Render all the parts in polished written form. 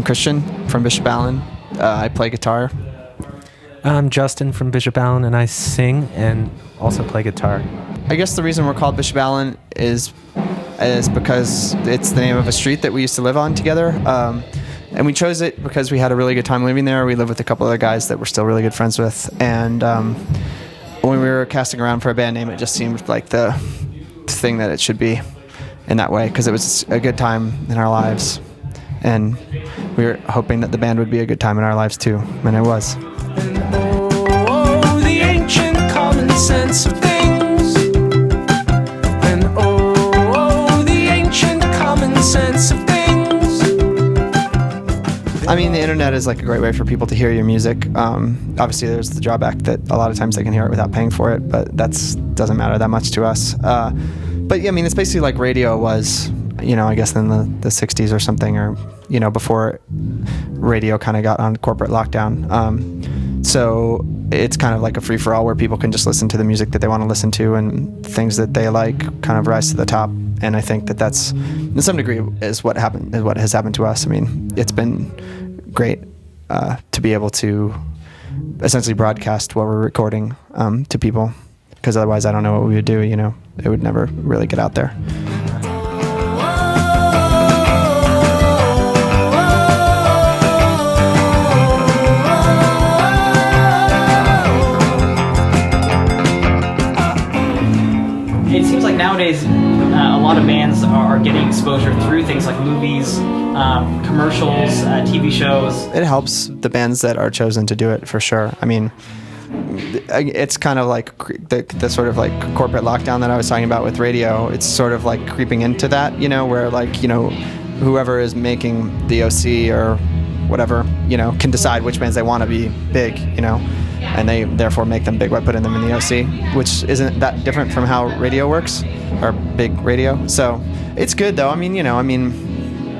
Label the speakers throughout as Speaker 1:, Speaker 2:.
Speaker 1: I'm Christian from Bishop Allen. I play guitar.
Speaker 2: I'm Justin from Bishop Allen, and I sing and also play guitar.
Speaker 1: I guess the reason we're called Bishop Allen is because it's the name of a street that we used to live on together. And we chose it because we had a really good time living there. We lived with a couple other guys that we're still really good friends with. And when we were casting around for a band name, it just seemed like the thing that it should be in that way, because it was a good time in our lives. And we were hoping that the band would be a good time in our lives too, and it was.
Speaker 3: And oh, the ancient common sense of things. And oh, the ancient common sense of things.
Speaker 1: I mean, the internet is like a great way for people to hear your music. Obviously, there's the drawback that a lot of times they can hear it without paying for it, but that doesn't matter that much to us. But yeah, I mean, it's basically like radio was, I guess in the 60s or something, or, before radio kind of got on corporate lockdown. So it's kind of like a free-for-all where people can just listen to the music that they want to listen to, and things that they like kind of rise to the top. And I think that that's, in some degree, is what has happened to us. I mean, it's been great to be able to essentially broadcast what we're recording to people, because otherwise I don't know what we would do. It would never really get out there.
Speaker 4: It seems like nowadays a lot of bands are getting exposure through things like movies, commercials, TV shows.
Speaker 1: It helps the bands that are chosen to do it, for sure. I mean, it's kind of like the sort of like corporate lockdown that I was talking about with radio. It's sort of like creeping into that, where like, whoever is making the OC or whatever, can decide which bands they want to be big, and they therefore make them big by putting them in the OC, which isn't that different from how radio works, or big radio. So it's good though. I mean,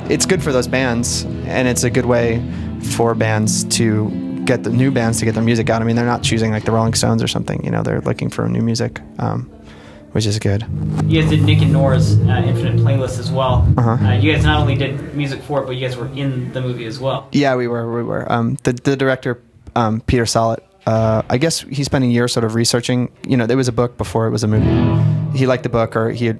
Speaker 1: it's good for those bands, and it's a good way for bands to get the new bands to get their music out. I mean, they're not choosing like the Rolling Stones or something, they're looking for new music, which is good.
Speaker 4: You guys did Nick and Nora's Infinite Playlist as well.
Speaker 1: Uh-huh.
Speaker 4: You guys not only did music for it, but you guys were in the movie as well.
Speaker 1: Yeah, we were. The director, Peter Sollett, I guess he spent a year sort of researching. There was a book before it was a movie. He liked the book, or he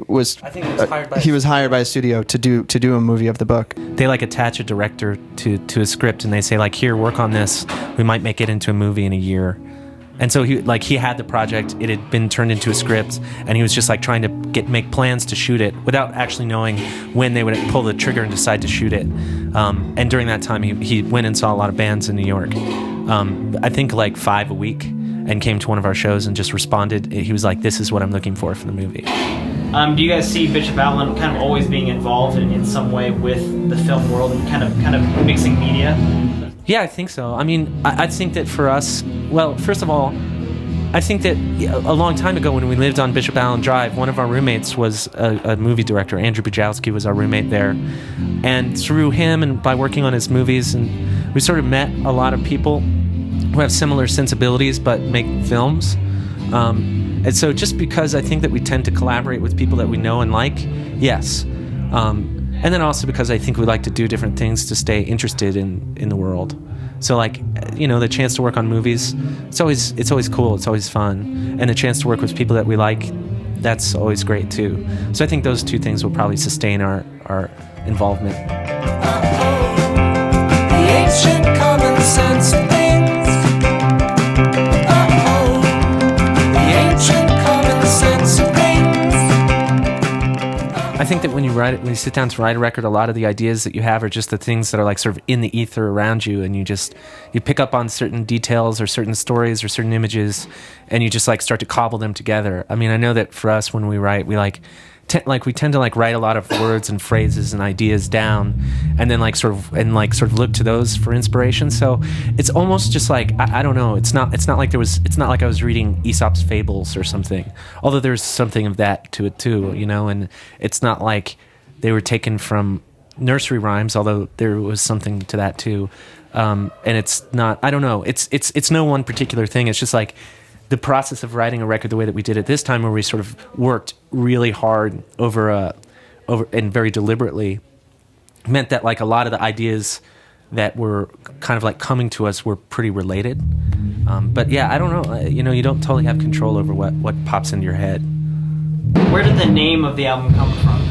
Speaker 1: was hired by a studio to do a movie of the book.
Speaker 2: They attach a director to a script, and they say here, work on this. We might make it into a movie in a year. And so he had the project. It had been turned into a script, and he was just trying to make plans to shoot it without actually knowing when they would pull the trigger and decide to shoot it. And during that time, he went and saw a lot of bands in New York. I think 5 a week, and came to one of our shows and just responded. He was like, "This is what I'm looking for the movie."
Speaker 4: Do you guys see Bishop Allen kind of always being involved in some way with the film world and kind of mixing media?
Speaker 2: Yeah, I think so. I mean, I think that for us, well, first of all, I think that a long time ago when we lived on Bishop Allen Drive, one of our roommates was a movie director. Andrew Bajowski was our roommate there. And through him and by working on his movies, and we sort of met a lot of people who have similar sensibilities but make films. And so just because I think that we tend to collaborate with people that we know and like, yes. And then also because I think we like to do different things to stay interested in the world. So the chance to work on movies, it's always cool, it's always fun. And the chance to work with people that we like, that's always great too. So I think those two things will probably sustain our involvement.
Speaker 3: The ancient common sense of things. The ancient common sense of things.
Speaker 2: I think that when you sit down to write a record, a lot of the ideas that you have are just the things that are sort of in the ether around you, and you pick up on certain details or certain stories or certain images, and you just start to cobble them together. I mean, I know that for us when we write, we we tend to write a lot of words and phrases and ideas down, and then sort of look to those for inspiration. So it's almost just I don't know. It's not like I was reading Aesop's fables or something. Although there's something of that to it too, and it's not like they were taken from nursery rhymes, although there was something to that too. And it's not. I don't know. It's no one particular thing. It's just the process of writing a record the way that we did it this time, where we sort of worked really hard over and very deliberately meant that like a lot of the ideas that were kind of like coming to us were pretty related. But yeah, I don't know. You don't totally have control over what pops into your head.
Speaker 4: Where did the name of the album come from?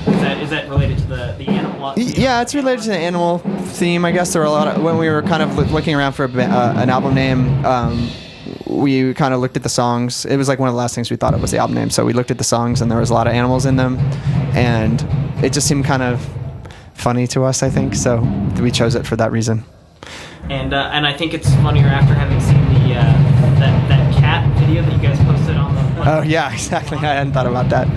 Speaker 4: Is that related to the animal?
Speaker 1: Yeah, it's related to the animal theme. I guess there were a lot of, when we were kind of looking around for an album name, we kind of looked at the songs. It was like one of the last things we thought of was the album name. So we looked at the songs, and there was a lot of animals in them, and it just seemed kind of funny to us, I think. So we chose it for that reason. And
Speaker 4: I think it's funnier after having seen the that cat video that you guys posted on the.
Speaker 1: Oh yeah, exactly. I hadn't thought about that.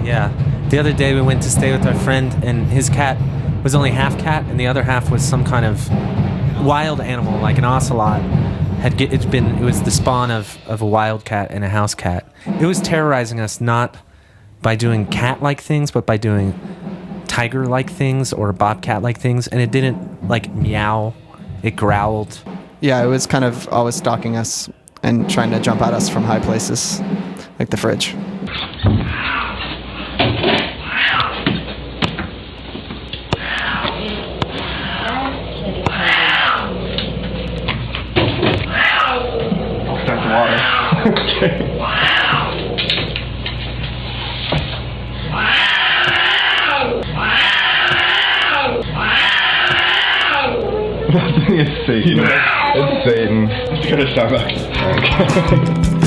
Speaker 2: Yeah. The other day we went to stay with our friend, and his cat was only half cat, and the other half was some kind of wild animal, like an ocelot. It was the spawn of a wild cat and a house cat. It was terrorizing us, not by doing cat-like things, but by doing tiger-like things or bobcat-like things, and it didn't like meow. It growled.
Speaker 1: Yeah, it was kind of always stalking us and trying to jump at us from high places, like the fridge.
Speaker 5: That's water. Okay. That thing is Satan. It's Satan. It's gonna sound like.